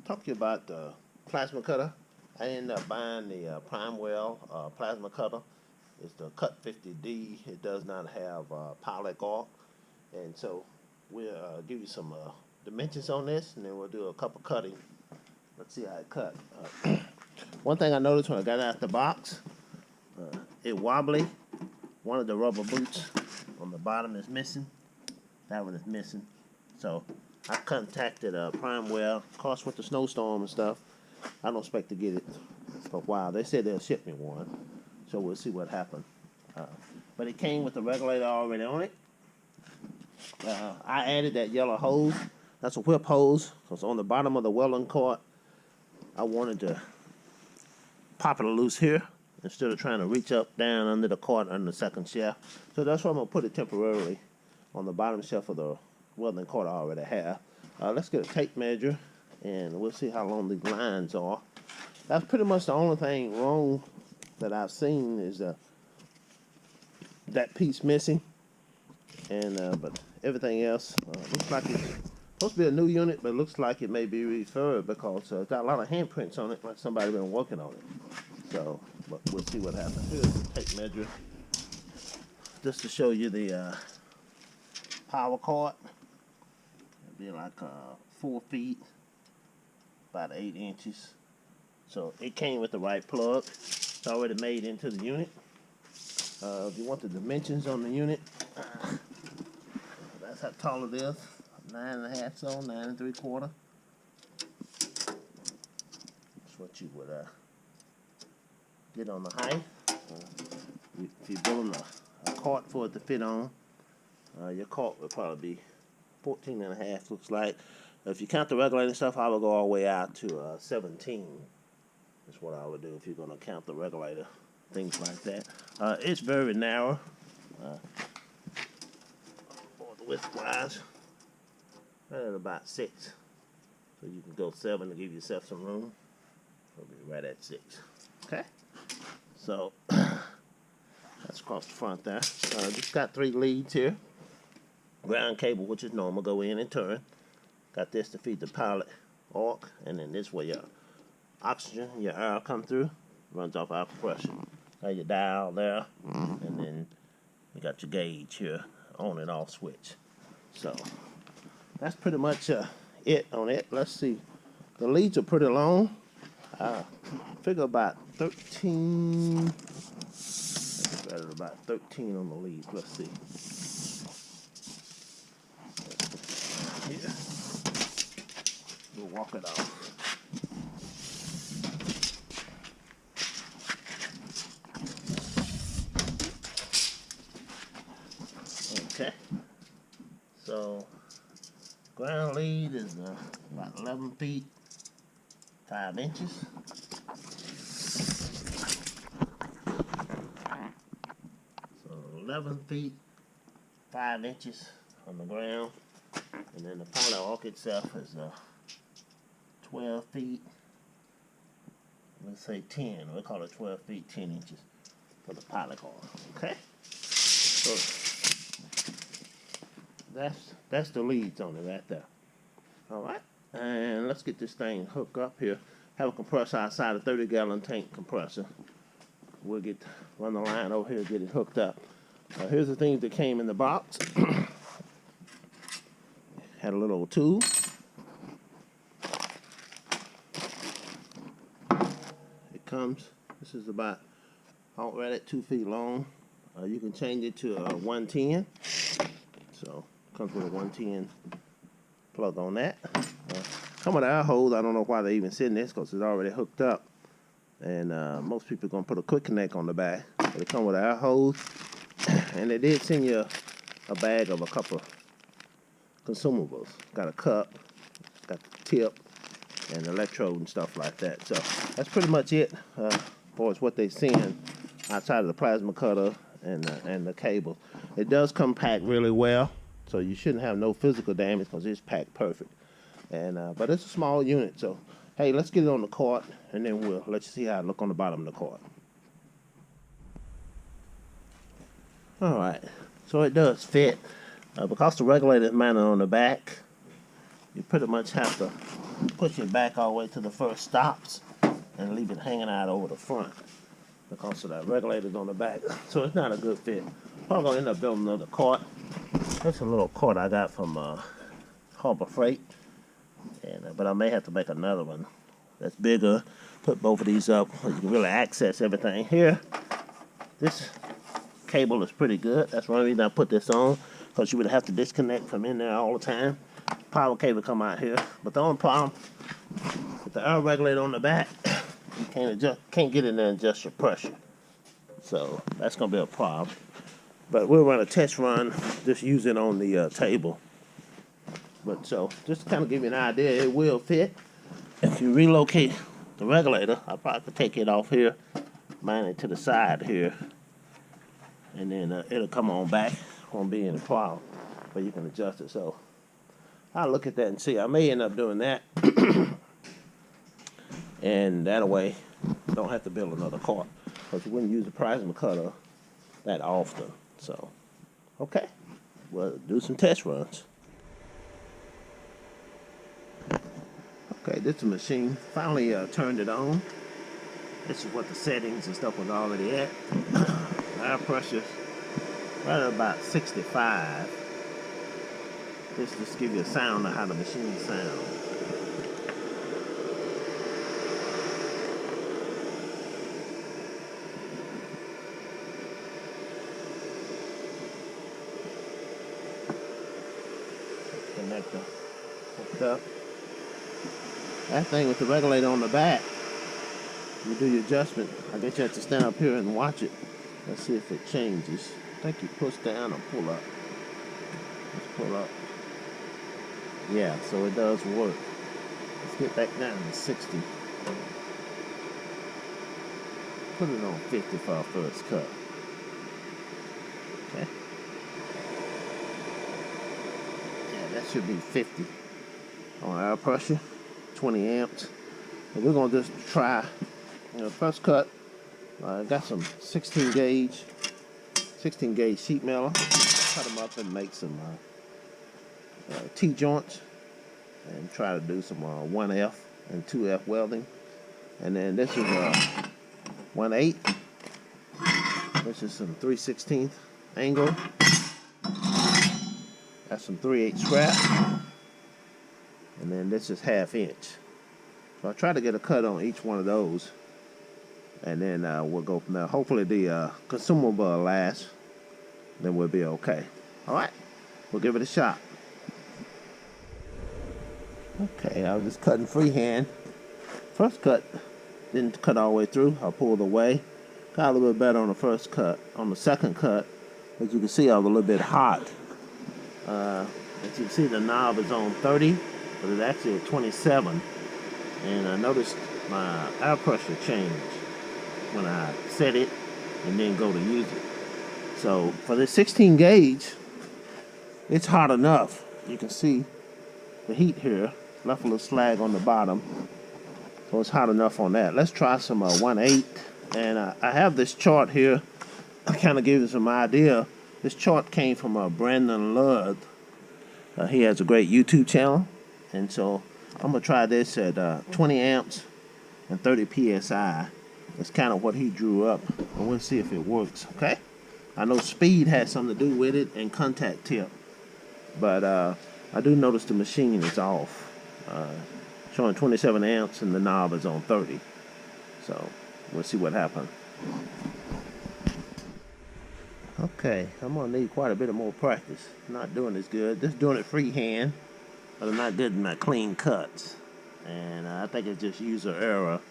talk to you about the plasma cutter. I ended up buying the PrimeWeld plasma cutter. It's the Cut50D. It does not have pilot arc, and so we'll give you some dimensions on this, and then we'll do a couple cutting. Let's see how it cut. One thing I noticed when I got it out the box, it wobbly. One of the rubber boots on the bottom is missing. That one is missing. So I contacted PrimeWeld. Of course, with the snowstorm and stuff, I don't expect to get it for a while. They said they'll ship me one, so we'll see what happens. But it came with the regulator already on it. I added that yellow hose. That's a whip hose, because on the bottom of the welding cord, I wanted to pop it loose here instead of trying to reach up down under the cord under the second shaft. So that's why I'm going to put it temporarily on the bottom shelf of the welding cord I already have. Let's get a tape measure, and we'll see how long these lines are. That's pretty much the only thing wrong that I've seen is that piece missing, and but everything else looks like it's supposed to be a new unit, but it looks like it may be refurbed because it's got a lot of handprints on it, like somebody been working on it. So, but we'll see what happens. Here's the tape measure, just to show you the power cord. It'll be like 4 feet, about 8 inches. So it came with the right plug. It's already made into the unit. If you want the dimensions on the unit, that's how tall it is. 9.5, so 9 3/4. That's what you would get on the height. If you're building a cart for it to fit on, your cart would probably be 14.5, looks like. If you count the regulator and stuff, I would go all the way out to 17. That's what I would do if you're going to count the regulator, things like that. It's very narrow, for the width-wise, right at about 6. So you can go 7 to give yourself some room. It'll be right at 6. Okay? So, that's across the front there. Just got 3 leads here. Ground cable, which is normal, go in and turn. Got this to feed the pilot arc, and then this way your oxygen, your air come through, runs off our compression. Got your dial there, and then you got your gauge here, on and off switch. So that's pretty much it on it. Let's see. The leads are pretty long. Figure about 13. Better about 13 on the leads. Let's see. Here. We'll walk it off. Okay. So ground lead is about 11 feet 5 inches. So 11 feet 5 inches on the ground, and then the pilot arc itself is 12 feet. Let's say 10. We'll call it 12 feet 10 inches for the pilot arc. Okay. So that's the leads on it right there. All right, and let's get this thing hooked up here. Have a compressor outside, a 30-gallon tank compressor. We'll run the line over here, get it hooked up. Here's the things that came in the box. Had a little tube. It comes. This is about right at 2 feet long. You can change it to a 110. So comes with a 110 plug on that. Come with our hose. I don't know why they even send this because it's already hooked up. And most people are going to put a quick connect on the back. But they come with our hose. And they did send you a bag of a couple consumables. Got a cup, got the tip, and electrode and stuff like that. So that's pretty much it as far as what they send outside of the plasma cutter and the cable. It does come packed really well. So you shouldn't have no physical damage because it's packed perfect. And but it's a small unit, so hey, let's get it on the cart, and then we'll let you see how it look on the bottom of the cart. All right, so it does fit because the regulator is mounted on the back. you pretty much have to push it back all the way to the first stops and leave it hanging out over the front because of that regulator's on the back. So it's not a good fit. Probably gonna end up building another cart. That's a little cart I got from Harbor Freight, and but I may have to make another one that's bigger. Put both of these up so you can really access everything here. This cable is pretty good. That's one reason I put this on, because you would have to disconnect from in there all the time. Power cable come out here, but the only problem with the air regulator on the back, you can't get in there and adjust your pressure. So that's gonna be a problem. But we'll run a test run, just use it on the table. But so just to kind of give you an idea, it will fit. If you relocate the regulator, I probably could take it off here, mount it to the side here, and then it'll come on back. Won't be any problem, but you can adjust it. So I'll look at that and see. I may end up doing that, and that way you don't have to build another cart, because you wouldn't use the plasma cutter that often. So okay, we'll do some test runs. Okay, this is the machine. Finally turned it on. This is what the settings and stuff was already at. Air pressure right at about 65. This just give you a sound of how the machine sounds. Connector hooked up. That thing with the regulator on the back, you do your adjustment. I guess you have to stand up here and watch it. Let's see if it changes. I think you push down or pull up. Let's pull up. Yeah, so it does work. Let's get back down to 60. Put it on 50 for our first cut. Okay. Yeah, that should be 50 on air pressure. 20 amps. And we're gonna just try, first cut. I got some 16 gauge sheet metal. Cut them up and make some T-joints, and try to do some 1F and 2F welding. And then this is 1/8. This is some 3/16 angle. That's some 3/8 scrap. And then this is 1/2 inch. So I try to get a cut on each one of those, and then we'll go from there. Hopefully the consumable will last, then we'll be okay. All right, we'll give it a shot. Okay, I was just cutting freehand. First cut didn't cut all the way through. I pulled away. Got a little bit better on the first cut. On the second cut, as you can see, I was a little bit hot. As you can see, the knob is on 30. But it's actually at 27, and I noticed my air pressure changed when I set it and then go to use it. So for this 16 gauge, it's hot enough. You can see the heat here, left a little slag on the bottom, so it's hot enough on that. Let's try some 1/8, and I have this chart here. I kind of give you some idea. This chart came from Brandon Ludd. He has a great YouTube channel. And so I'm going to try this at 20 amps and 30 PSI. That's kind of what he drew up. And we'll see if it works, okay? I know speed has something to do with it and contact tip. But I do notice the machine is off. Showing 27 amps and the knob is on 30. So we'll see what happens. Okay, I'm going to need quite a bit of more practice. Not doing this good. Just doing it freehand. But I'm not getting my clean cuts, and I think it's just user error.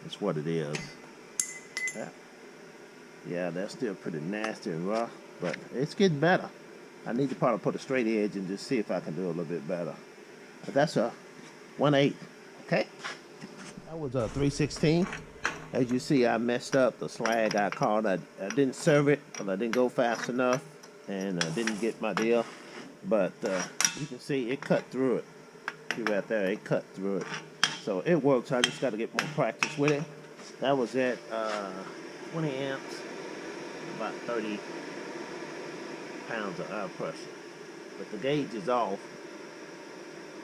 That's what it is. Yeah, that's still pretty nasty and rough, but it's getting better. I need to probably put a straight edge and just see if I can do a little bit better. But that's a 1/8. Okay, that was a 3/16. As you see, I messed up the slag I caught. I didn't serve it because I didn't go fast enough, and I didn't get my deal. But you can see it cut through it. See right there, it cut through it. So it works. I just got to get more practice with it. That was at 20 amps, about 30 pounds of air pressure. But the gauge is off.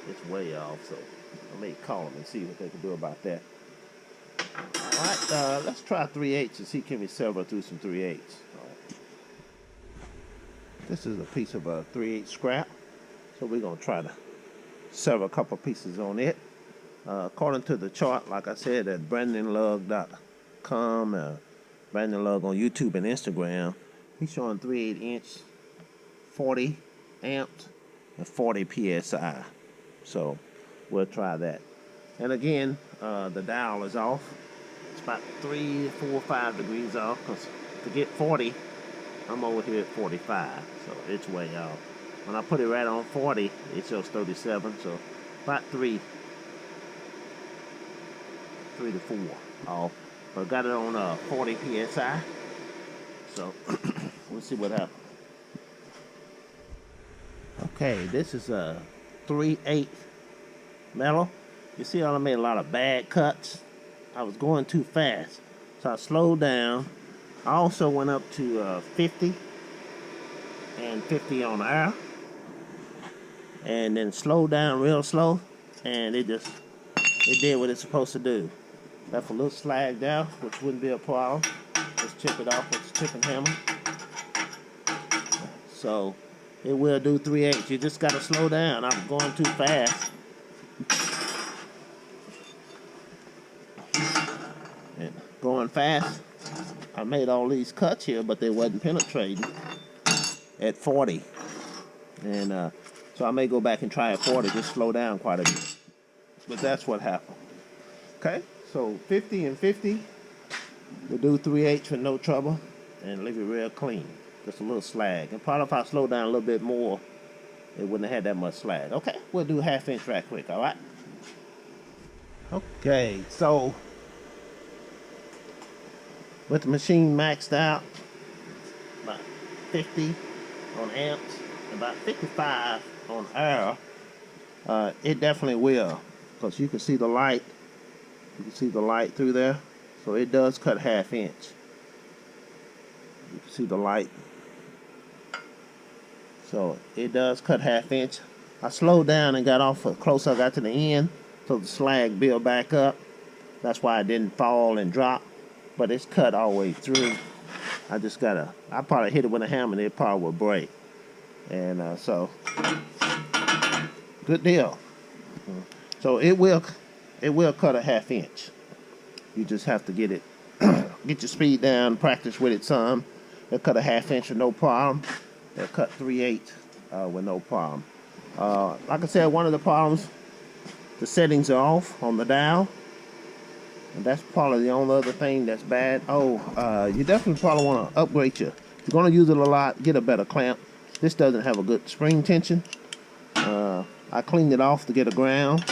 It's way off, so I may call them and see what they can do about that. Alright, let's try 3/8 and see can we sever through some 3/8. This is a piece of 3/8 scrap, so we're going to try to sever a couple pieces on it. According to the chart, like I said, at BrandonLug.com, Brandon Lug on YouTube and Instagram, he's showing 3/8 inch, 40 amps, and 40 psi. So we'll try that. And again, the dial is off. It's about 3, 4, 5 degrees off, because to get 40, I'm over here at 45, so it's way off. When I put it right on 40, it shows 37, so about 3 to 4 off. But got it on 40 psi, so we'll see what happens. Okay, this is a 3/8 metal. You see I made a lot of bad cuts. I was going too fast, so I slowed down. I also went up to 50 and 50 on air, and then slowed down real slow, and it did what it's supposed to do. Left a little slag there, which wouldn't be a problem. Just chip it off with the chipping hammer. So it will do 3/8. You just gotta slow down. I'm going too fast. And going fast, I made all these cuts here, but they wasn't penetrating at 40. And so I may go back and try at 40, just slow down quite a bit. But that's what happened. Okay, so 50 and 50 will do 3/8 with no trouble and leave it real clean. Just a little slag. And probably if I slow down a little bit more, it wouldn't have had that much slag. Okay, we'll do 1/2 inch right quick, all right? Okay, so with the machine maxed out, about 50 on amps, about 55 on air, it definitely will, because you can see the light. You can see the light through there, so it does cut 1/2 inch. You can see the light. So it does cut 1/2 inch. I slowed down and got off closer I got to the end, so the slag built back up. That's why it didn't fall and drop, but it's cut all the way through. I probably hit it with a hammer and it probably would break. And so, good deal. So it will cut 1/2 inch. You just have to get your speed down, practice with it some. It'll cut 1/2 inch with no problem. It'll cut 3/8 with no problem. Like I said, one of the problems, the settings are off on the dial. And that's probably the only other thing that's bad. You definitely probably want to upgrade your. If you're going to use it a lot, get a better clamp. This doesn't have a good spring tension. I cleaned it off to get a ground,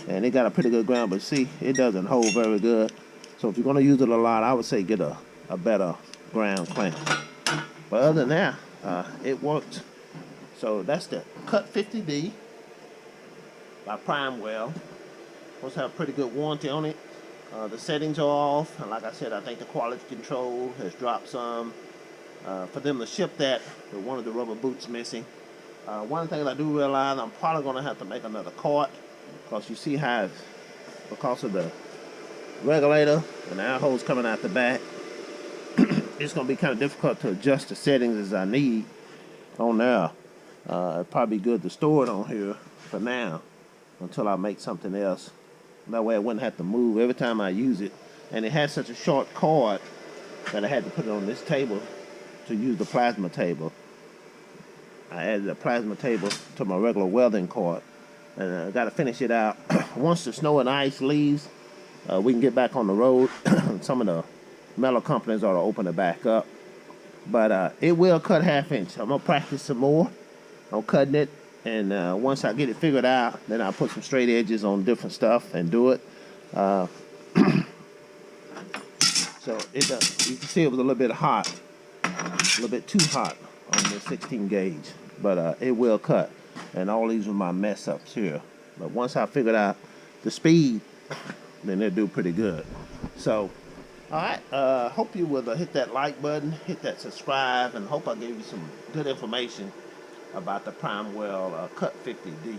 and it got a pretty good ground, but see, it doesn't hold very good. So if you're going to use it a lot, I would say get a better ground clamp. But other than that, it worked. So that's the Cut50D by PrimeWeld. Must have a pretty good warranty on it. The settings are off, and like I said, I think the quality control has dropped some. For them to ship that with one of the rubber boots missing. One thing I do realize, I'm probably going to have to make another cart, because you see how because of the regulator and the air hose coming out the back, it's going to be kind of difficult to adjust the settings as I need on there. It'd probably be good to store it on here for now until I make something else. That way I wouldn't have to move every time I use it. And it has such a short cord that I had to put it on this table to use the plasma table. I added a plasma table to my regular welding cord, and I got to finish it out. Once the snow and ice leaves, we can get back on the road. Some of the metal companies ought to open it back up, but it will cut 1/2 inch. I'm gonna practice some more on cutting it, and once I get it figured out, then I'll put some straight edges on different stuff and do it. So it does. You can see it was a little bit hot, a little bit too hot on the 16 gauge, but it will cut. And all these were my mess ups here. But once I figured out the speed, then it'll do pretty good. So, alright, hope you will hit that like button, hit that subscribe, and hope I gave you some good information about the PrimeWeld Cut50D.